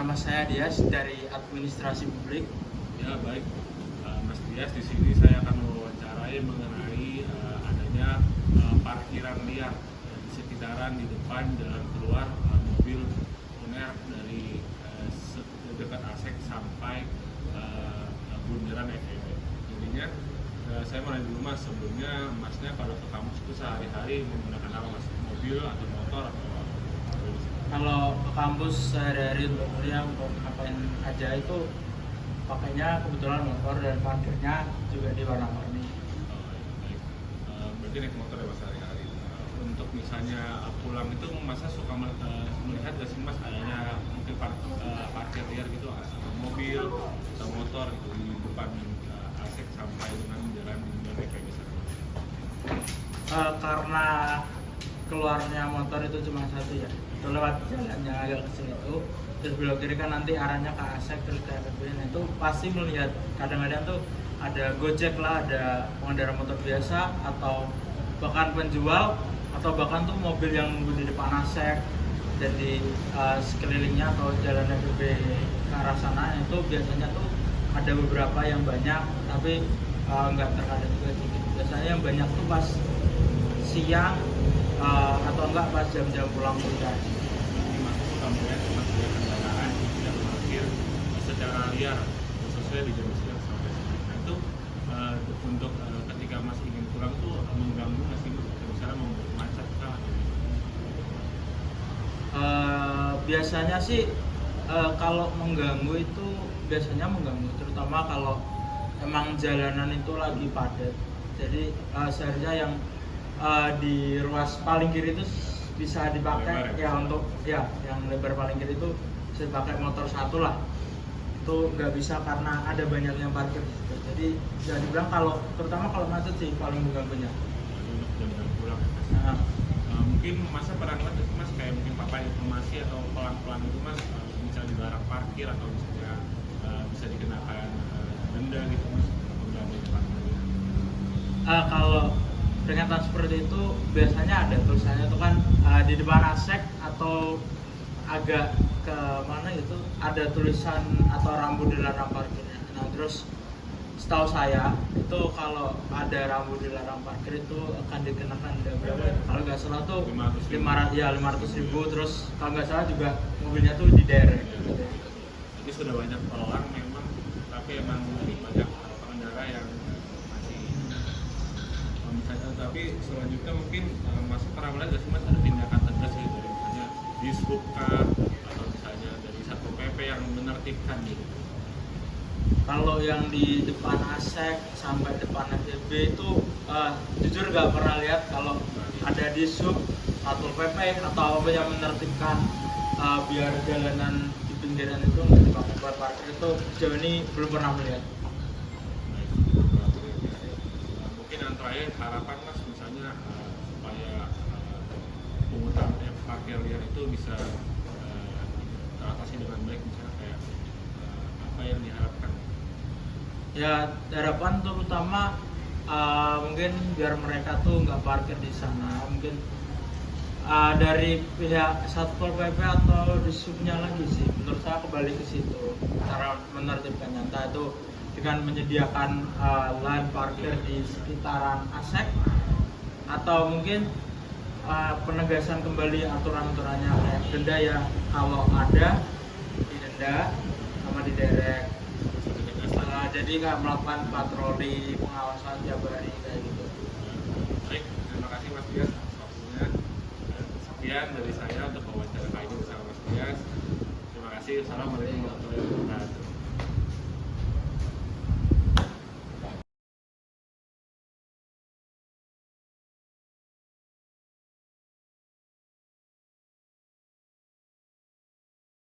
nama saya Dias dari Administrasi Publik. Ya baik, Mas Dias, di sini saya akan mewawancarai mengenai adanya parkiran liar di sekitaran di depan jalan keluar mobil UNER dari dekat ASEK sampai bundaran FEB. Jadinya saya mau nanya dulu Mas, sebelumnya Masnya kalau ke kampus itu sehari-hari menggunakan apa Mas? Mobil atau motor atau apa? Kalau ke kampus sehari-hari untuk kuliah untuk ngapain aja itu pakainya kebetulan motor dan parkirnya juga di warna-warni. Baik. Berarti naik motor ya Mas sehari-hari. Untuk misalnya pulang itu Masa suka melihat gak sih Mas adanya mungkin parkir liar gitu, mobil atau motor gitu di depan ASEK sampai dengan jalan kayak gitu? Karena keluarnya motor itu cuma satu ya, itu lewat jalannya agak kecil itu, terus belok kiri kan nanti arahnya ke ASEK terus ke FEB. Nah itu pasti melihat kadang-kadang tuh ada Gojek lah, ada pengendara motor biasa atau bahkan penjual atau bahkan tuh mobil yang nunggu di depan ASEK dan di sekelilingnya atau jalan FEB ke arah sana. Itu biasanya tuh ada beberapa yang banyak tapi nggak terkadang juga dikit. Biasanya yang banyak tuh pas siang atau enggak pas jam-jam pulang kuliah. Jadi Mas suka melihat kendaraan yang parkir secara liar khususnya di jam siang sampai sore. Nah itu untuk ketika Mas ingin pulang tuh mengganggu nggak sih Mas? Misalnya membuat macet kah? Biasanya sih kalau mengganggu itu biasanya mengganggu, terutama kalau emang jalanan itu lagi padat. Jadi seharusnya yang di ruas paling kiri itu bisa dipakai lebar, ya untuk ya yang lebar paling kiri itu bisa dipakai motor satu lah. Itu nggak bisa karena ada banyak yang parkir di situ. Jadi bisa dibilang kalau terutama kalau macet sih paling mengganggunya. Untuk jam pulang. Nah, Mungkin Masa pernah ngeliat itu Mas kayak mungkin papan informasi atau pelang-pelang itu Mas misalnya dilarang parkir atau misalnya bisa dikenakan denda gitu Mas mengganggu parkir. Kalau peringatan seperti itu biasanya ada tulisannya itu kan di depan ASEK atau agak ke mana gitu ada tulisan atau rambu dilarang parkirnya. Nah terus setahu saya itu kalau ada rambu dilarang parkir itu akan dikenakan denda berapa ya? Kalau nggak salah tuh 500.000, terus kalau nggak salah juga mobilnya tuh diderek. Jadi sudah banyak orang memang, tapi emang banyak pengendara yang masih misalnya. Tapi selanjutnya mungkin Mas pernah melihat nggak sih Mas ada tindakan tegas gitu dari misalnya Dishub atau misalnya dari Satpol PP yang menertibkan gitu? Kalau yang di depan ASEK sampai depan FEB itu jujur nggak pernah lihat kalau ada Dishub, Satpol PP atau apa yang menertibkan biar jalanan di pinggiran itu nggak dipakai buat parkir. Itu sejauh ini belum pernah melihat. Mungkin yang terakhir harapan Mas misalnya supaya pungutan parkir liar itu bisa teratasi dengan baik, misalnya kayak apa yang diharapkan? Ya harapan terutama mungkin biar mereka tuh nggak parkir di sana, mungkin dari pihak Satpol PP atau Dishubnya lagi sih, menurut saya kembali ke situ cara menertibkan nyata itu dengan menyediakan lahan parkir di sekitaran ASEK atau mungkin penegasan kembali aturan-aturannya kayak denda ya, kalau ada didenda sama diderek. Jadi nggak melakukan patroli pengawasan tiap hari kayak gitu. Baik, terima kasih Mas Dias atas waktunya. Sekian dari saya untuk wawancara kali ini bersama Mas Dias. Terima kasih. Assalamualaikum.